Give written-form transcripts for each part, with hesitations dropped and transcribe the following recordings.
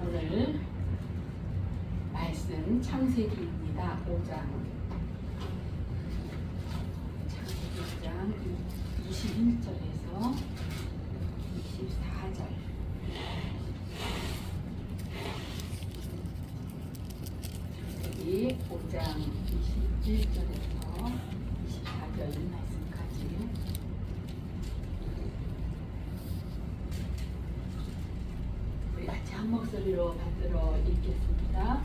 오늘 말씀 창세기입니다. 5장. 창세기 5장 21절에서 24절. 창세기 5장 21절에서 24절 말씀까지. 우리 같이 한 목소리로 받들어 읽겠습니다.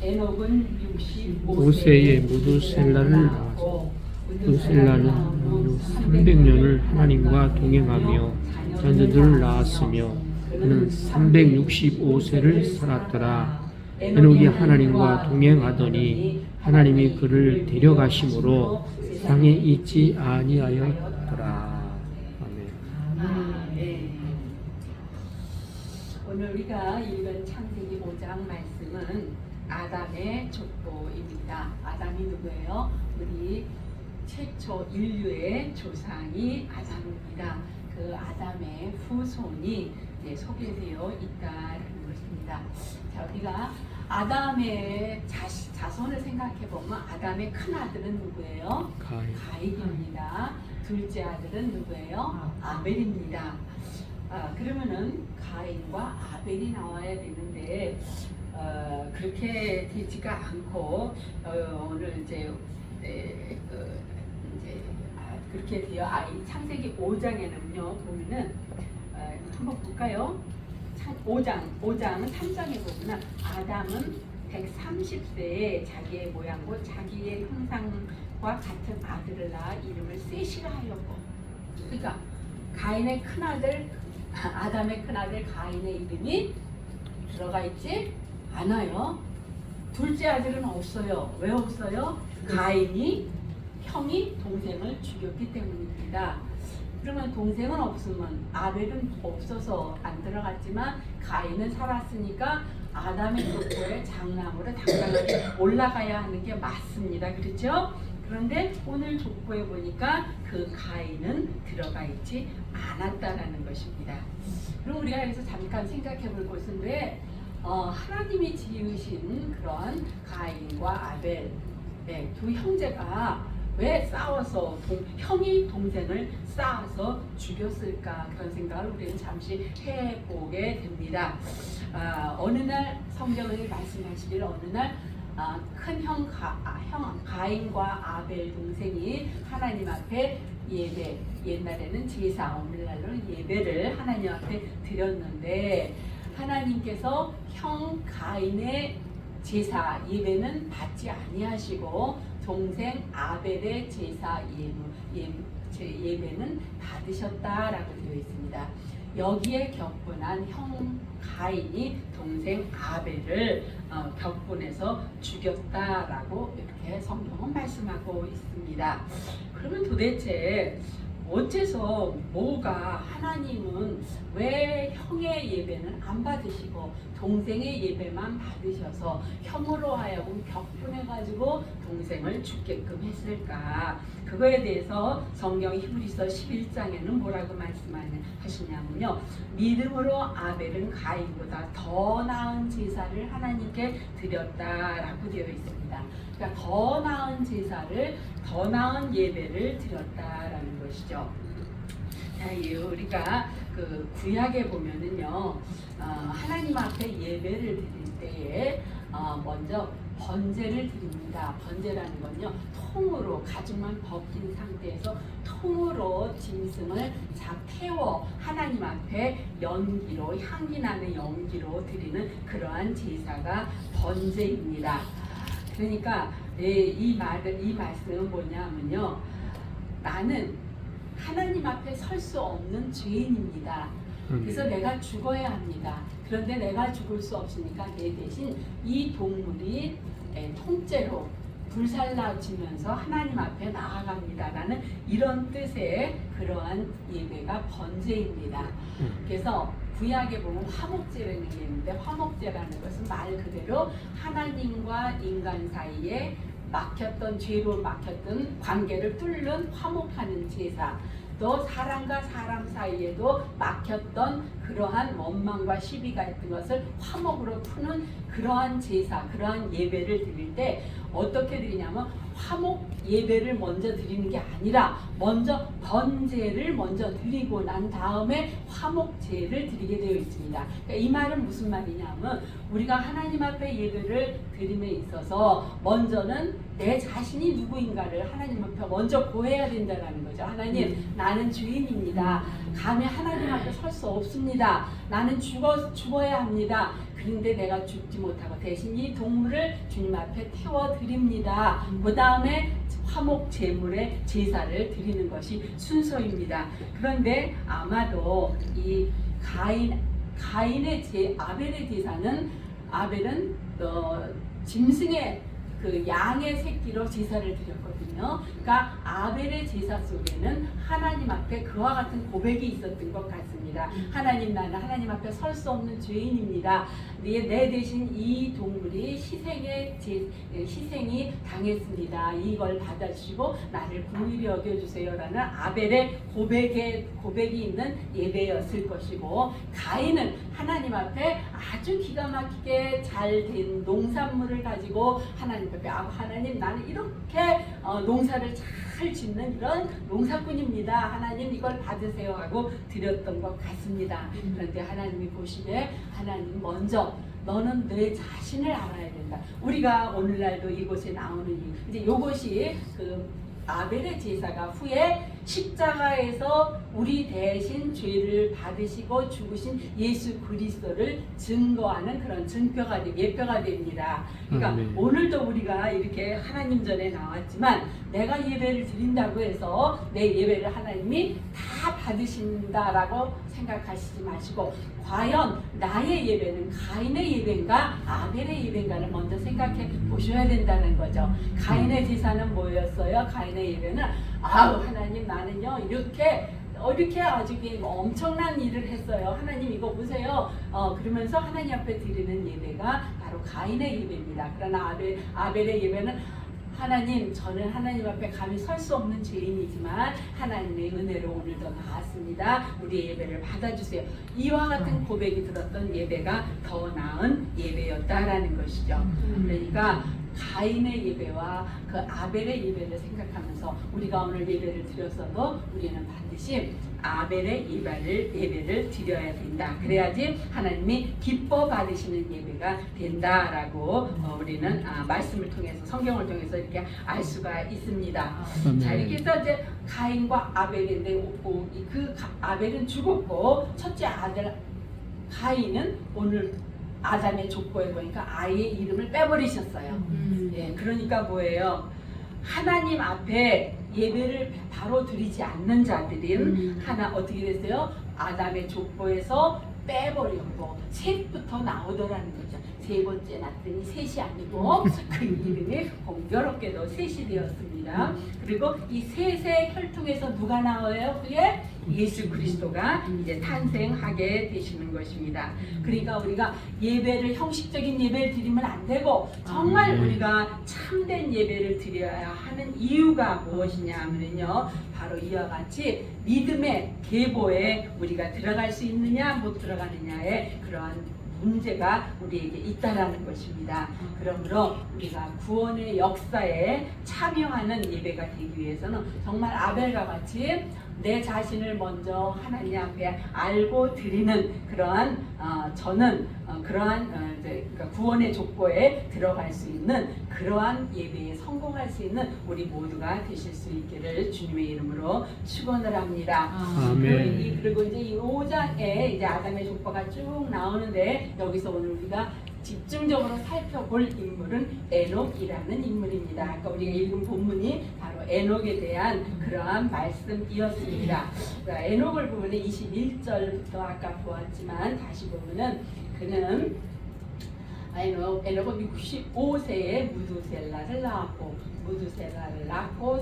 에녹은 65세에 무두셀라를 낳았고 무두셀라는 300년을 하나님과 동행하며 자녀들을 낳았으며 그는 365세를 살았더라. 에녹이 하나님과 동행하더니 하나님이 그를 데려가심으로 세상에 있지 아니하였더라. 아멘. 오늘 우리가 읽은 창세기 5장 말씀은 아담의 족보입니다. 아담이 누구예요? 우리 최초 인류의 조상이 아담입니다. 그 아담의 후손이 소개되어 있다는 것입니다. 자, 우리가 아담의 자손을 생각해 보면 아담의 큰 아들은 누구예요? 가인입니다. 둘째 아들은 누구예요? 아벨입니다. 그러면은 가인과 아벨이 나와야 되는데 그렇게 되지가 않고 오늘 이제 그렇게 되어 창세기 5장에는요 보면은 한번 볼까요? 5장 3장에 보면 아담은 130세에 자기의 모양과 자기의 형상과 같은 아들을 낳아 이름을 셋이라 하였고, 그러니까 가인의 큰아들 아담의 큰아들 가인의 이름이 들어가 있지 않아요. 둘째 아들은 없어요. 왜 없어요? 가인이 형이 동생을 죽였기 때문입니다. 그러면 동생은 없으면 아벨은 없어서 안 들어갔지만 가인은 살았으니까 아담의 족보에 장남으로 당당하게 올라가야 하는 게 맞습니다. 그렇죠? 그런데 오늘 족보에 보니까 그 가인은 들어가 있지 않았다라는 것입니다. 그럼 우리가 여기서 잠깐 생각해 볼 것인데 하나님이 지으신 그런 가인과 아벨 두 형제가 왜 싸워서 형이 동생을 쌓아서 죽였을까, 그런 생각을 우리는 잠시 해보게 됩니다. 어느 날 성경이 말씀하시기를 어느 날 큰 형 가인과 아벨 동생이 하나님 앞에 예배, 옛날에는 제사, 오늘날로는 예배를 하나님 앞에 드렸는데 예배님께서 형 가인의 제사 예배는 받지 아니하시고 동생 아벨의 제사 예배는 받으셨다라고 되어 있습니다. 여기에 격분한 형 가인이 동생 아벨을 격분해서 죽였다라고 이렇게 성경은 말씀하고 있습니다. 그러면 도대체 어째서 뭐가 하나님은 왜 형의 예배는 안 받으시고 동생의 예배만 받으셔서 형으로 하여금 격분해가지고 동생을 죽게끔 했을까? 그거에 대해서 성경 히브리서 11장에는 뭐라고 말씀하시냐면요, 믿음으로 아벨은 가인보다 더 나은 제사를 하나님께 드렸다라고 되어 있습니다. 그러니까 더 나은 제사를, 더 나은 예배를 드렸다라는 것이죠. 자, 우리가 그 구약에 보면은요, 하나님 앞에 예배를 드릴 때에 먼저 번제를 드립니다. 번제라는 건요, 통으로 가죽만 벗긴 상태에서 통으로 짐승을 태워 하나님 앞에 연기로, 향기 나는 연기로 드리는 그러한 제사가 번제입니다. 그러니까 이 말씀은 뭐냐면요, 나는 하나님 앞에 설 수 없는 죄인입니다. 그래서 내가 죽어야 합니다. 그런데 내가 죽을 수 없으니까 내 대신 이 동물이 통째로 불살라지면서 하나님 앞에 나아갑니다라는 이런 뜻의 그러한 예배가 번제입니다. 그래서 구약에 보면 화목제라는 게 있는데, 화목제라는 것은 말 그대로 하나님과 인간 사이에 막혔던, 죄로 막혔던 관계를 뚫는 화목하는 제사, 또 사람과 사람 사이에도 막혔던 그러한 원망과 시비가 있던 것을 화목으로 푸는 그러한 제사, 그러한 예배를 드릴 때 어떻게 드리냐면 화목 예배를 먼저 드리는 게 아니라 먼저 번제를 먼저 드리고 난 다음에 화목제를 드리게 되어 있습니다. 그러니까 이 말은 무슨 말이냐면 우리가 하나님 앞에 예배를 드림에 있어서 먼저는 내 자신이 누구인가를 하나님 앞에 먼저 고해야 된다는 거죠. 하나님, 나는 주인입니다. 감히 하나님 앞에 설 수 없습니다. 나는 죽어야 합니다. 그런데 내가 죽지 못하고 대신 이 동물을 주님 앞에 태워드립니다. 그 다음에 화목 제물의 제사를 드리는 것이 순서입니다. 그런데 아마도 이 아벨의 제사는 아벨은 짐승의 그 양의 새끼로 제사를 드렸거든요. 그러니까 아벨의 제사 속에는 하나님 앞에 그와 같은 고백이 있었던 것 같습니다. 하나님, 나는 하나님 앞에 설 수 없는 죄인입니다. 내 대신 이 동물이 희생이 당했습니다. 이걸 받아주시고 나를 긍휼히 여겨주세요라는 아벨의 고백이 있는 예배였을 것이고, 가인은 하나님 앞에 아주 기가 막히게 잘 된 농산물을 가지고 하나님 앞에 하나님, 나는 이렇게 농사를 잘 짓는 이런 농사꾼입니다. 하나님, 이걸 받으세요 하고 드렸던 것 같습니다. 그런데 하나님이 보시되 하나님, 먼저 너는 내 자신을 알아야 된다. 우리가 오늘날도 이곳에 나오는 이제 이것이 그 아벨의 제사가 후에 십자가에서 우리 대신 죄를 받으시고 죽으신 예수 그리스도를 증거하는 그런 예표가 됩니다. 그러니까 오늘도 우리가 이렇게 하나님 전에 나왔지만 내가 예배를 드린다고 해서 내 예배를 하나님이 다 받으신다라고 생각하시지 마시고, 과연 나의 예배는 가인의 예배인가 아벨의 예배인가를 먼저 생각해 보셔야 된다는 거죠. 가인의 제사는 뭐였어요? 가인의 예배는 하나님, 나는요 이렇게 아주 엄청난 일을 했어요. 하나님, 이거 보세요. 그러면서 하나님 앞에 드리는 예배가 바로 가인의 예배입니다. 그러나 아벨의 예배는 하나님, 저는 하나님 앞에 감히 설 수 없는 죄인이지만 하나님의 은혜로 오늘도 나왔습니다. 우리의 예배를 받아주세요. 이와 같은 고백이 들었던 예배가 더 나은 예배였다라는 것이죠. 그러니까 가인의 예배와 그 아벨의 예배를 생각하면서 우리가 오늘 예배를 드렸어도 우리는 반드시 아벨의 예배를 드려야 된다. 그래야지 하나님이 기뻐 받으시는 예배가 된다라고 우리는 말씀을 통해서, 성경을 통해서 이렇게 알 수가 있습니다. 자, 이렇게 해서 이제 가인과 아벨인데 그 아벨은 죽었고 첫째 아들 가인은 오늘 아담의 족보에 보니까 아이의 이름을 빼버리셨어요. 예, 그러니까 뭐예요? 하나님 앞에 예배를 바로 드리지 않는 자들은 어떻게 됐어요? 아담의 족보에서 빼버렸고 셋부터 나오더라는 거죠. 세 번째 낳더니 셋이 아니고 그 이름이 공교롭게도 셋이 되었습니다. 그리고 이 셋의 혈통에서 누가 나와요? 그게 예수 그리스도가 이제 탄생하게 되시는 것입니다. 그러니까 우리가 예배를, 형식적인 예배를 드리면 안 되고 정말 우리가 참된 예배를 드려야 하는 이유가 무엇이냐 하면요, 바로 이와 같이 믿음의 계보에 우리가 들어갈 수 있느냐 못 들어가느냐의 그러한 문제가 우리에게 있다라는 것입니다. 그러므로 우리가 구원의 역사에 참여하는 예배가 되기 위해서는 정말 아벨과 같이 내 자신을 먼저 하나님 앞에 알고 드리는 그러한 저는 그러한 그러니까 구원의 족보에 들어갈 수 있는 그러한 예배에 성공할 수 있는 우리 모두가 되실 수 있기를 주님의 이름으로 축원을 합니다. 아멘. 그리고 이제 이 5장에 이제 아담의 족보가 쭉 나오는데 여기서 오늘 우리가 집중적으로 살펴볼 인물은 에녹이라는 인물입니다. 아까 우리가 읽은 본문이 바로 에녹에 대한 그러한 말씀이었습니다. 에녹을 보면 21절부터 아까 보았지만 다시 보면은 그는 에녹은 65세에 무두셀라를 낳고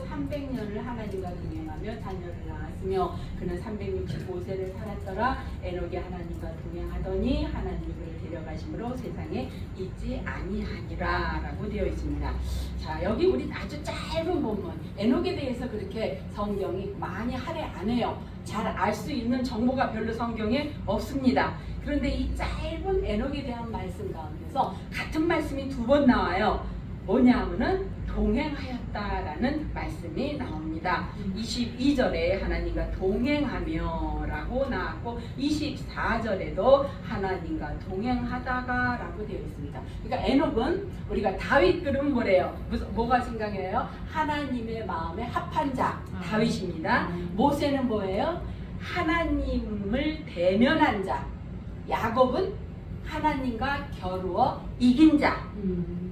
300년을 하나님과 동행하며 자녀를 낳았으며 그는 365세를 살았더라. 에녹이 하나님과 동행하더니 하나님이 그를 데려가심으로 세상에 있지 아니하니라 라고 되어 있습니다. 자, 여기 우리 아주 짧은 본문 에녹에 대해서 그렇게 성경이 많이 할애 안 해요. 잘 알 수 있는 정보가 별로 성경에 없습니다. 그런데 이 짧은 에녹에 대한 말씀 가운데서 같은 말씀이 두 번 나와요. 뭐냐 하면은 동행하였다라는 말씀이 나옵니다. 22절에 하나님과 동행하며 라고 나왔고 24절에도 하나님과 동행하다가 라고 되어 있습니다. 그러니까 에녹은 우리가 다윗 그러면 뭐래요? 뭐가 생각해요? 하나님의 마음에 합한 자 다윗입니다. 모세는 뭐예요? 하나님을 대면한 자. 야곱은 하나님과 겨루어 이긴 자.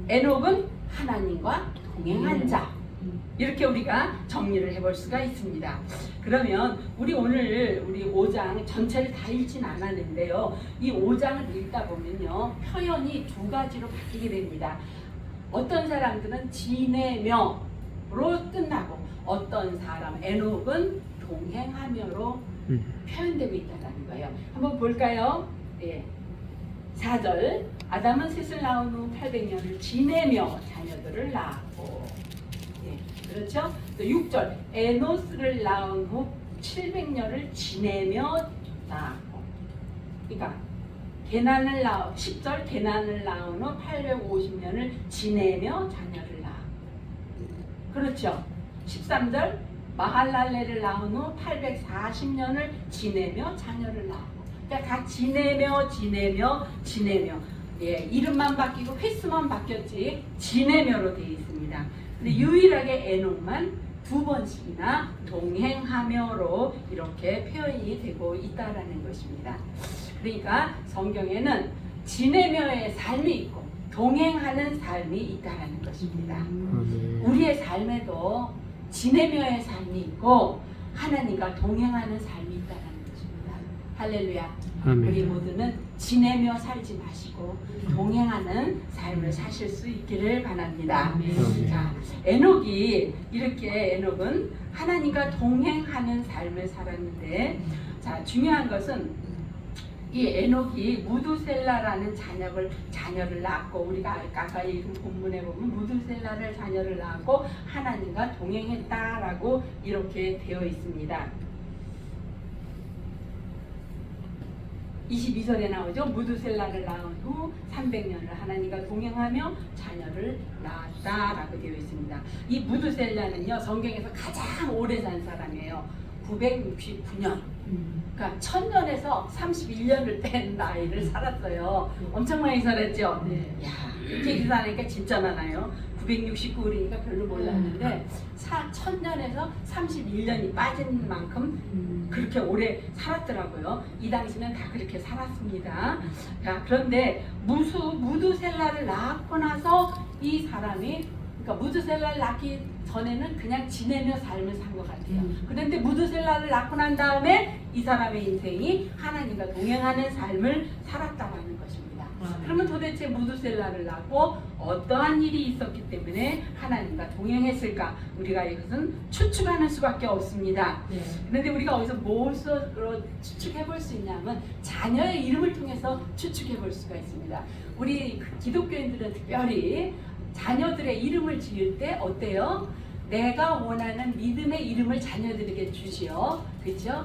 에녹은 하나님과 동행한 자. 이렇게 우리가 정리를 해볼 수가 있습니다. 그러면 우리 오늘 우리 5장 전체를 다 읽진 않았는데요. 이 5장을 읽다 보면요. 표현이 두 가지로 바뀌게 됩니다. 어떤 사람들은 지내며로 끝나고 어떤 사람 에녹은 동행하며로 표현되고 있다는 거예요. 한번 볼까요? 예. 4절 아담은 셋을 낳은 후 800년을 지내며 자녀들을 낳았고 예, 그렇죠? 또 6절 에노스를 낳은 후 700년을 지내며 낳았고 그러니까 10절 게난을 낳은 후 850년을 지내며 자녀를 낳았고 그렇죠? 13절 마할랄레를 낳은 후 840년을 지내며 자녀를 낳았고 그러니까 다 지내며 예, 이름만 바뀌고 횟수만 바뀌었지 지내며로 되어 있습니다. 근데 유일하게 에녹만 두 번씩이나 동행하며로 이렇게 표현이 되고 있다라는 것입니다. 그러니까 성경에는 지내며의 삶이 있고 동행하는 삶이 있다라는 것입니다. 우리의 삶에도 지내며의 삶이 있고 하나님과 동행하는 삶이 있다라는 것입니다. 할렐루야. 아멘. 우리 모두는 지내며 살지 마시고 동행하는 삶을 사실 수 있기를 바랍니다. 아멘. 자, 에녹이 이렇게 에녹은 하나님과 동행하는 삶을 살았는데 자, 중요한 것은 이 에녹이 무두셀라라는 자녀를 낳고 우리가 아까 읽은 본문에 보면 무두셀라를 자녀를 낳고 하나님과 동행했다라고 이렇게 되어 있습니다. 22절에 나오죠. 무두셀라를 낳은 후 300년을 하나님과 동행하며 자녀를 낳았다라고 되어 있습니다. 이 무두셀라는요 성경에서 가장 오래 산 사람이에요. 969년. 그러니까 1000년에서 31년을 뺀 나이를 살았어요. 엄청 많이 살았죠. 네. 야, 이렇게 계산하니까 진짜 많아요. 969이니까 별로 몰랐는데 1000년에서 31년이 빠진 만큼 그렇게 오래 살았더라고요. 이 당시는 다 그렇게 살았습니다. 자, 그런데 무두셀라를 낳고 나서 이 사람이 그러니까 무두셀라를 낳기 전에는 그냥 지내며 삶을 산 것 같아요. 그런데 무두셀라를 낳고 난 다음에 이 사람의 인생이 하나님과 동행하는 삶을 살았다는 것입니다. 그러면 도대체 무두셀라를 낳고 어떠한 일이 있었기 때문에 하나님과 동행했을까? 우리가 이것은 추측하는 수밖에 없습니다. 네. 그런데 우리가 어디서 무엇으로 추측해 볼 수 있냐면 자녀의 이름을 통해서 추측해 볼 수가 있습니다. 우리 기독교인들은 특별히 자녀들의 이름을 지을 때 어때요? 내가 원하는 믿음의 이름을 자녀들에게 주시오. 그렇죠?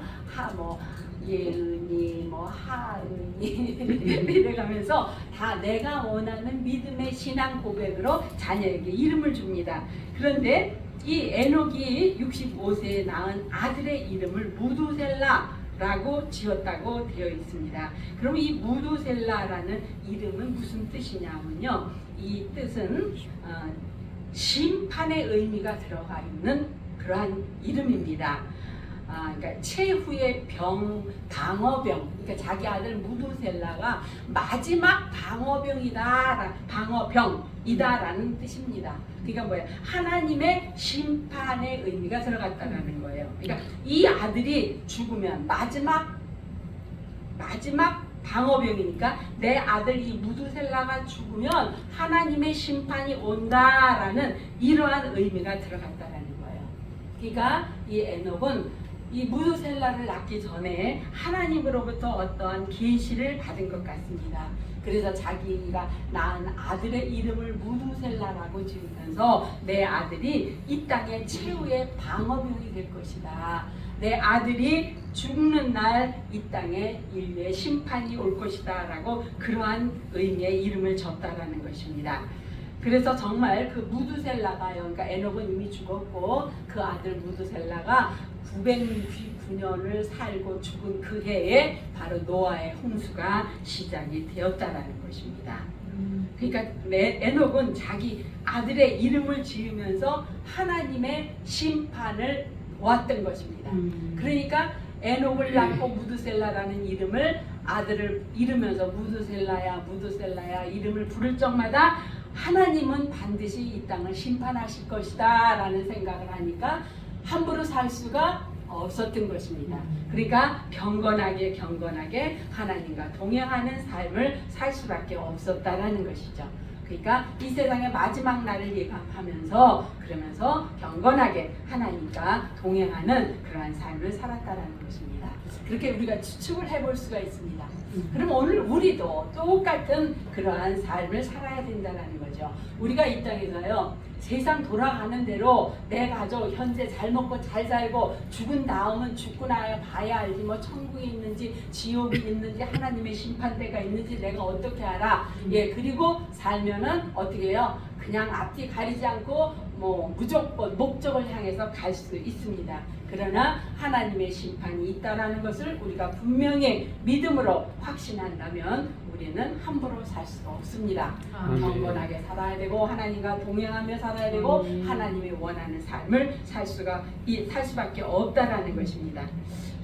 예은이, 하은이 이래가면서 다 내가 원하는 믿음의 신앙 고백으로 자녀에게 이름을 줍니다. 그런데 이 에녹이 65세에 낳은 아들의 이름을 무두셀라라고 지었다고 되어 있습니다. 그럼 이 무두셀라라는 이름은 무슨 뜻이냐면요. 이 뜻은 심판의 의미가 들어가 있는 그러한 이름입니다. 그러니까 최후의 방어병, 그러니까 자기 아들 무두셀라가 마지막 방어병이다라는 뜻입니다. 그러니까 뭐예요? 하나님의 심판의 의미가 들어갔다라는 거예요. 그러니까 이 아들이 죽으면 마지막 방어병이니까 내 아들 이 무두셀라가 죽으면 하나님의 심판이 온다라는 이러한 의미가 들어갔다라는 거예요. 그러니까 이 에녹은 이 무두셀라를 낳기 전에 하나님으로부터 어떠한 계시를 받은 것 같습니다. 그래서 자기가 낳은 아들의 이름을 무두셀라라고 지으면서 내 아들이 이 땅의 최후의 방어병이 될 것이다 내 아들이 죽는 날 이 땅에 인류의 심판이 올 것이다 라고 그러한 의미의 이름을 줬다라는 것입니다. 그래서 정말 그 무두셀라가요, 그러니까 에녹은 이미 죽었고 그 아들 무두셀라가 909년을 살고 죽은 그 해에 바로 노아의 홍수가 시작이 되었다라는 것입니다. 그러니까 에녹은 자기 아들의 이름을 지으면서 하나님의 심판을 보았던 것입니다. 그러니까 에녹을 낳고 무두셀라라는 이름을 아들을 이르면서 무두셀라야 무두셀라야 이름을 부를 적마다 하나님은 반드시 이 땅을 심판하실 것이다 라는 생각을 하니까 함부로 살 수가 없었던 것입니다. 그러니까 경건하게 하나님과 동행하는 삶을 살 수밖에 없었다라는 것이죠. 그러니까 이 세상의 마지막 날을 예감하면서 그러면서 경건하게 하나님과 동행하는 그러한 삶을 살았다라는 것입니다. 그렇게 우리가 추측을 해볼 수가 있습니다. 그럼 오늘 우리도 똑같은 그러한 삶을 살아야 된다는 거죠. 우리가 이 땅에서요, 세상 돌아가는 대로 내 가족 현재 잘 먹고 잘 살고 죽은 다음은 죽고 나야 봐야 알지 뭐 천국이 있는지 지옥이 있는지 하나님의 심판대가 있는지 내가 어떻게 알아. 예, 그리고 살면은 어떻게 해요? 그냥 앞뒤 가리지 않고 뭐 무조건 목적을 향해서 갈 수 있습니다. 그러나 하나님의 심판이 있다라는 것을 우리가 분명히 믿음으로 확신한다면 우리는 함부로 살 수가 없습니다. 경건하게 살아야 되고 하나님과 동행하며 살아야 되고 하나님이 원하는 삶을 살 수밖에 없다라는 것입니다.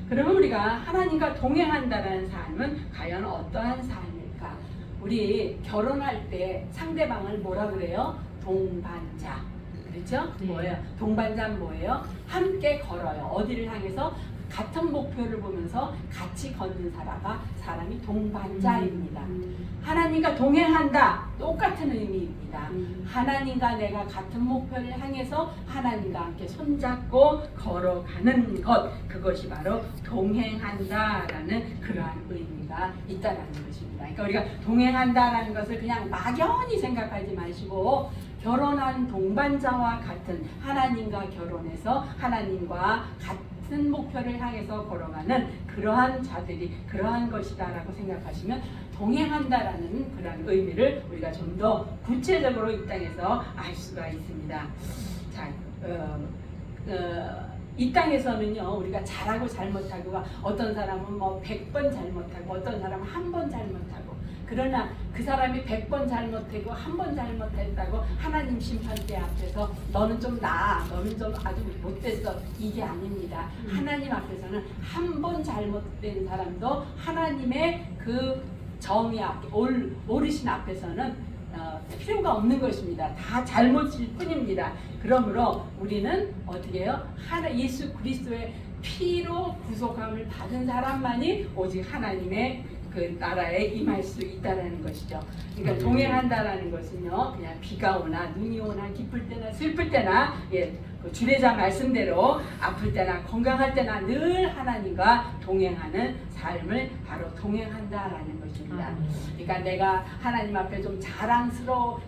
그러면 우리가 하나님과 동행한다는 삶은 과연 어떠한 삶일까? 우리 결혼할 때 상대방을 뭐라 그래요? 동반자. 그렇죠? 뭐예요? 동반자는 뭐예요? 함께 걸어요. 어디를 향해서? 같은 목표를 보면서 같이 걷는 사람이 동반자입니다. 하나님과 동행한다. 똑같은 의미입니다. 하나님과 내가 같은 목표를 향해서 하나님과 함께 손잡고 걸어가는 것, 그것이 바로 동행한다라는 그러한 의미가 있다라는 것입니다. 그러니까 우리가 동행한다라는 것을 그냥 막연히 생각하지 마시고 결혼한 동반자와 같은 하나님과 결혼해서 하나님과 같은 목표를 향해서 걸어가는 그러한 자들이 그러한 것이다라고 생각하시면 동행한다라는 그런 의미를 우리가 좀 더 구체적으로 이 땅에서 알 수가 있습니다. 자, 이 땅에서는요, 우리가 잘하고 잘못하고 어떤 사람은 뭐 100번 잘못하고 어떤 사람은 한 번 잘못하고 그러나 그 사람이 100번 잘못하고 한 번 잘못했다고 하나님 심판대 앞에서 너는 좀 나아, 너는 좀 아주 못됐어, 이게 아닙니다. 하나님 앞에서는 한 번 잘못된 사람도 하나님의 그 정의 앞에 오르신 앞에서는 필요가 없는 것입니다. 다 잘못일 뿐입니다. 그러므로 우리는 어떻게 해요? 예수 그리스도의 피로 구속함을 받은 사람만이 오직 하나님의 그 나라에 임할 수 있다라는 것이죠. 그러니까 동행한다라는 것은요, 그냥 비가 오나 눈이 오나 기쁠 때나 슬플 때나, 예, 그 주례자 말씀대로 아플 때나 건강할 때나 늘 하나님과 동행하는 삶을 바로 동행한다라는 것입니다. 그러니까 내가 하나님 앞에 좀 자랑하고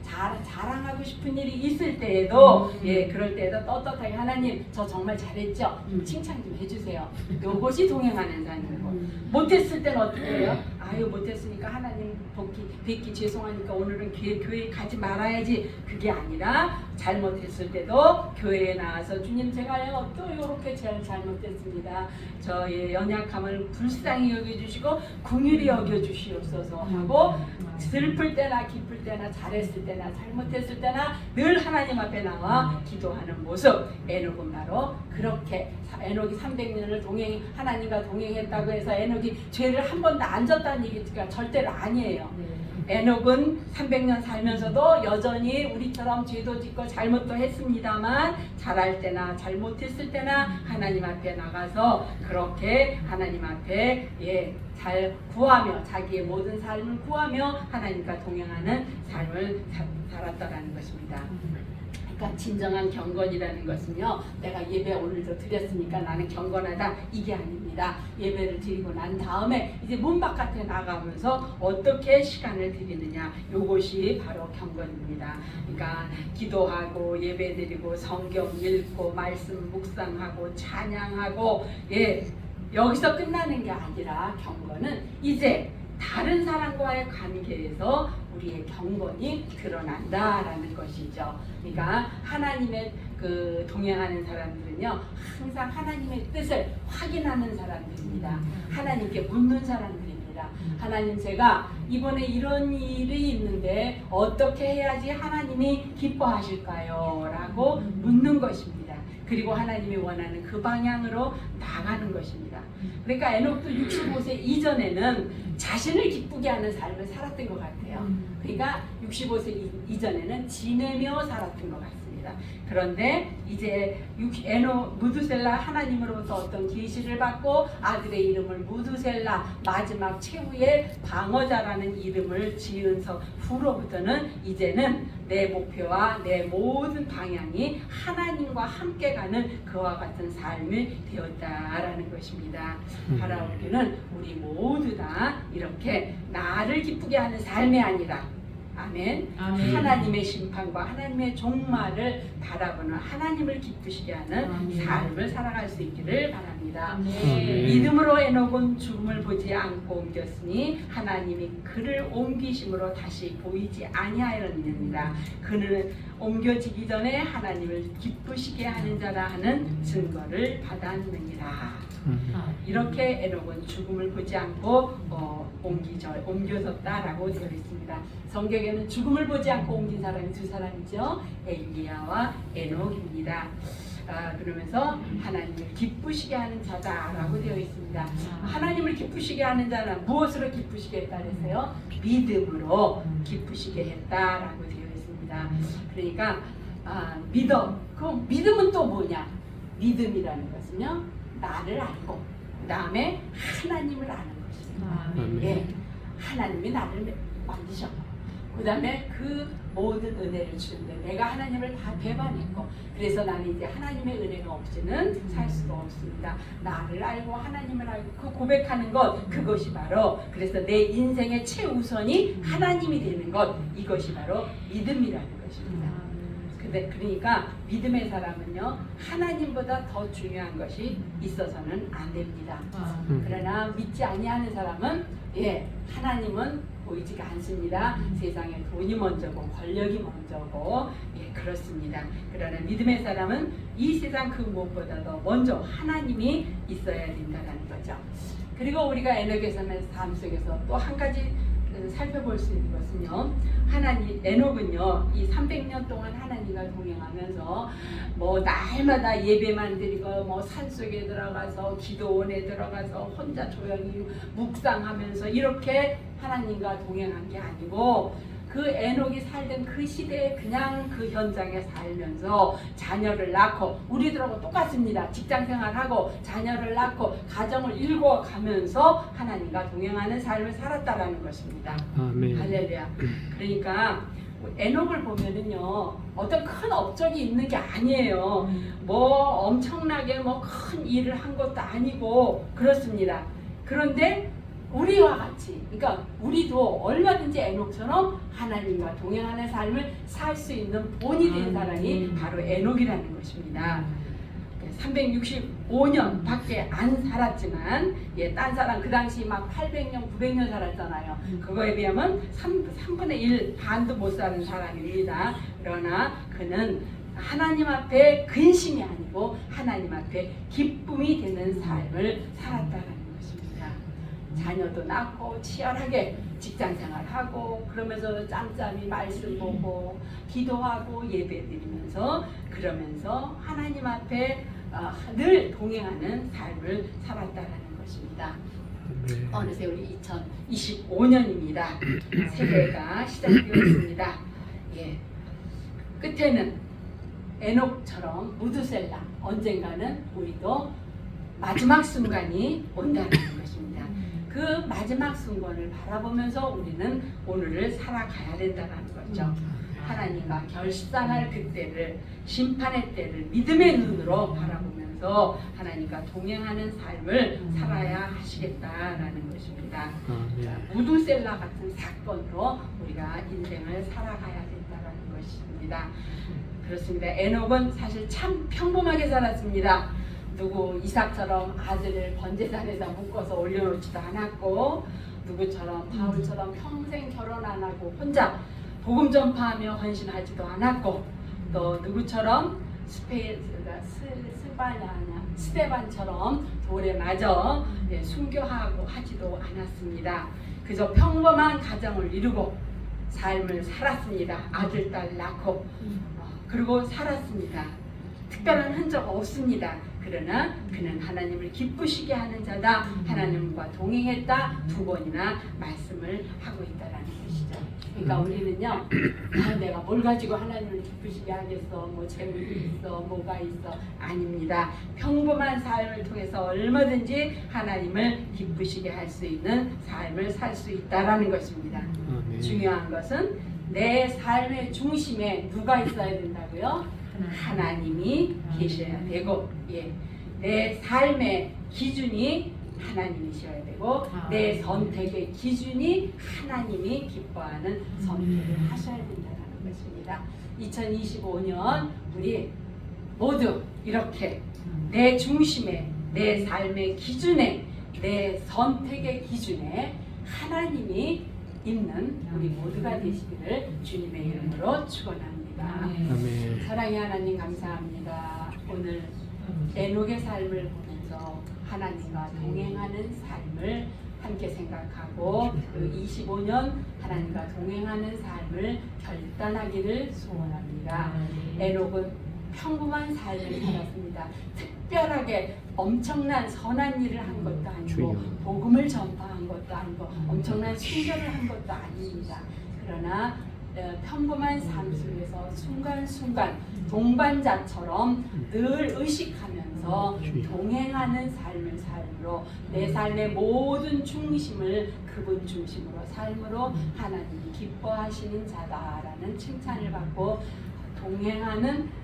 싶은 일이 있을 때에도, 예, 그럴 때에도 떳떳하게 하나님 저 정말 잘했죠? 칭찬 좀 해주세요. 이것이 동행하는 삶이고, 못했을 때는 어떻게 해요? 아유, 못했으니까 하나님 뵙기 죄송하니까 오늘은 교회에 가지 말아야지. 그게 아니라 잘못했을 때도 교회에 나와서 주님 제가요 또 이렇게 잘못했습니다. 저의 연약함을 불쌍히 여겨주시고 긍휼히 여겨주시옵소서 하고 슬플 때나 기쁠 때나 잘했을 때나 잘못했을 때나 늘 하나님 앞에 나와 기도하는 모습. 에녹은 바로 그렇게 에녹이 300년을 하나님과 동행했다고 해서 에녹이 죄를 한 번도 안 졌다는 얘기가 절대로 아니에요. 에녹은 300년 살면서도 여전히 우리처럼 죄도 짓고 잘못도 했습니다만 잘할 때나 잘못했을 때나 하나님 앞에 나가서 그렇게 하나님 앞에, 예, 잘 구하며 자기의 모든 삶을 구하며 하나님과 동행하는 삶을 살았다라는 것입니다. 그러니까 진정한 경건이라는 것은요, 내가 예배 오늘도 드렸으니까 나는 경건하다, 이게 아닙니다. 것입니다. 예배를 드리고 난 다음에 이제 문 바깥에 나가면서 어떻게 시간을 드리느냐, 요것이 바로 경건입니다. 그러니까 기도하고 예배드리고 성경 읽고 말씀 묵상하고 찬양하고, 여기서 끝나는 게 아니라 경건은 이제 다른 사람과의 관계에서 우리의 경건이 드러난다라는 것이죠. 그러니까 하나님의 그 동행하는 사람들은요, 항상 하나님의 뜻을 확인하는 사람들입니다. 하나님께 묻는 사람들입니다. 하나님, 제가 이번에 이런 일이 있는데 어떻게 해야지 하나님이 기뻐하실까요? 라고 묻는 것입니다. 그리고 하나님이 원하는 그 방향으로 나가는 것입니다. 그러니까 에녹도 65세 이전에는 자신을 기쁘게 하는 삶을 살았던 것 같아요. 그러니까 65세 이전에는 지내며 살았던 것 같습니다. 그런데 이제 무두셀라 하나님으로부터 어떤 계시를 받고 아들의 이름을 무두셀라, 마지막 최후의 방어자라는 이름을 지은 후로부터는 이제는 내 목표와 내 모든 방향이 하나님과 함께 가는 그와 같은 삶이 되었다라는 것입니다. 바라오기는 우리 모두 다 이렇게 나를 기쁘게 하는 삶이 아니라, 아멘. 아멘. 하나님의 심판과 하나님의 종말을 바라보는, 하나님을 기쁘시게 하는 아멘. 삶을 살아갈 수 있기를 바랍니다. 아멘. 믿음으로 에녹은 죽음을 보지 않고 옮겼으니 하나님이 그를 옮기심으로 다시 보이지 아니하였느니라. 그는 옮겨지기 전에 하나님을 기쁘시게 하는 자라 하는 증거를 받았느니라. 이렇게 에녹은 죽음을 보지 않고 옮겨졌다라고 되어 있습니다. 성경에는 죽음을 보지 않고 옮긴 사람이 두 사람이죠. 엘리야와 에녹입니다. 그러면서 하나님을 기쁘시게 하는 자다라고 되어 있습니다. 하나님을 기쁘시게 하는 자는 무엇으로 기쁘시게 했다 그랬어요? 믿음으로 기쁘시게 했다라고 되어 있습니다. 그러니까 그 믿음은 또 뭐냐? 믿음이라는 것은요, 나를 알고 그 다음에 하나님을 아는 것입니다. 예, 하나님이 나를 만드셨고 그 다음에 그 모든 은혜를 주는데 내가 하나님을 다 배반했고, 그래서 나는 이제 하나님의 은혜가 없이는 살 수가 없습니다. 나를 알고 하나님을 알고 그 고백하는 것, 그것이 바로, 그래서 내 인생의 최우선이 하나님이 되는 것, 이것이 바로 믿음이라는 것입니다. 그러니까 믿음의 사람은요, 하나님보다 더 중요한 것이 있어서는 안 됩니다. 그러나 믿지 아니하는 사람은 하나님은 보이지가 않습니다. 세상에 돈이 먼저고 권력이 먼저고 그렇습니다. 그러나 믿음의 사람은 이 세상 그 무엇보다도 먼저 하나님이 있어야 된다는 거죠. 그리고 우리가 에녹의 삶 속에서 또 한 가지 살펴볼 수 있는 것은요, 에녹은요 이 300년 동안 하나님과 동행하면서 뭐 날마다 예배만 드리고 뭐 산속에 들어가서 기도원에 들어가서 혼자 조용히 묵상하면서 이렇게 하나님과 동행한 게 아니고, 그 에녹이 살던 그 시대에 그냥 그 현장에 살면서 자녀를 낳고, 우리들하고 똑같습니다. 직장생활하고 자녀를 낳고 가정을 일궈가면서 하나님과 동행하는 삶을 살았다라는 것입니다. 아멘. 할렐루야. 그러니까 에녹을 보면은요, 어떤 큰 업적이 있는 게 아니에요. 뭐 엄청나게 뭐 큰 일을 한 것도 아니고 그렇습니다. 그런데 우리와 같이, 그러니까 우리도 얼마든지 에녹처럼 하나님과 동행하는 삶을 살 수 있는 본이 된 사람이 바로 에녹이라는 것입니다. 365년 밖에 안 살았지만, 딴 사람 그 당시 막 800년, 900년 살았잖아요. 그거에 비하면 3분의 1 반도 못 사는 사람입니다. 그러나 그는 하나님 앞에 근심이 아니고 하나님 앞에 기쁨이 되는 삶을 살았다는 것입니다. 자녀도 낳고 치열하게 직장생활하고 그러면서 짬짬이 말씀 보고 기도하고 예배드리면서 그러면서 하나님 앞에 늘 동행하는 삶을 살았다라는 것입니다. 어느새 우리 2025년입니다. 새해가 시작되었습니다. 끝에는 에녹처럼 무두셀라, 언젠가는 우리도 마지막 순간이 온다는 것입니다. 그 마지막 순간을 바라보면서 우리는 오늘을 살아가야 된다는 거죠. 하나님과 결산할 그때를, 심판의 때를 믿음의 눈으로 바라보면서 속에서 하나님과 동행하는 삶을 살아야 하시겠다라는 것입니다. 아멘. 무두셀라 같은 사건으로 우리가 인생을 살아가야 된다는 것입니다. 그렇습니다. 에녹은 사실 참 평범하게 살았습니다. 누구 이삭처럼 아들을 번제단에다 묶어서 올려놓지도 않았고, 누구처럼 바울처럼 평생 결혼 안 하고 혼자 복음 전파하며 헌신하지도 않았고, 또 누구처럼 스데반처럼 돌에 맞아 순교하고 하지도 않았습니다. 그저 평범한 가정을 이루고 삶을 살았습니다. 아들, 딸 낳고 그리고 살았습니다. 특별한 흔적 없습니다. 그러나 그는 하나님을 기쁘시게 하는 자다, 하나님과 동행했다, 2번이나 말씀을 하고 있다라는 것이죠. 그러니까 우리는요, 내가 뭘 가지고 하나님을 기쁘시게 하겠어, 뭐 재물이 있어, 뭐가 있어, 아닙니다. 평범한 삶을 통해서 얼마든지 하나님을 기쁘시게 할 수 있는 삶을 살 수 있다라는 것입니다. 중요한 것은 내 삶의 중심에 누가 있어야 된다고요? 하나님이 계셔야 되고, 내 삶의 기준이 하나님이셔야 되고, 내 선택의 기준이 하나님이 기뻐하는 선택을 하셔야 된다는 것입니다. 2025년 우리 모두 이렇게 내 중심에, 내 삶의 기준에, 내 선택의 기준에 하나님이 있는 우리 모두가 되시기를 주님의 이름으로 축원합니다. 아멘. 사랑의 하나님 감사합니다. 오늘 에녹의 삶을 보면서 하나님과 동행하는 삶을 함께 생각하고 그 25년 하나님과 동행하는 삶을 결단하기를 소원합니다. 에녹은 평범한 삶을 살았습니다. 특별하게 엄청난 선한 일을 한 것도 아니고 복음을 전파한 것도 아니고 엄청난 순교를 한 것도 아닙니다. 그러나 평범한 삶 속에서 순간순간 동반자처럼 늘 의식하면서 동행하는 삶을 삶으로 내 삶의 모든 중심을 그분 중심으로 삶으로 하나님이 기뻐하시는 자다라는 칭찬을 받고 동행하는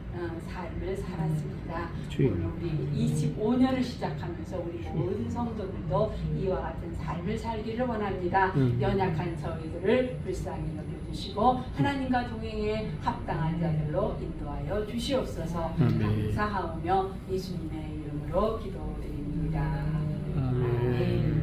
삶을 살았습니다. 오늘 우리 25년을 시작하면서 우리 모든 성도들도 이와 같은 삶을 살기를 원합니다. 연약한 저희들을 불쌍히 여겨주시고 하나님과 동행에 합당한 자들로 인도하여 주시옵소서. 감사하오며 예수님의 이름으로 기도드립니다. 아멘.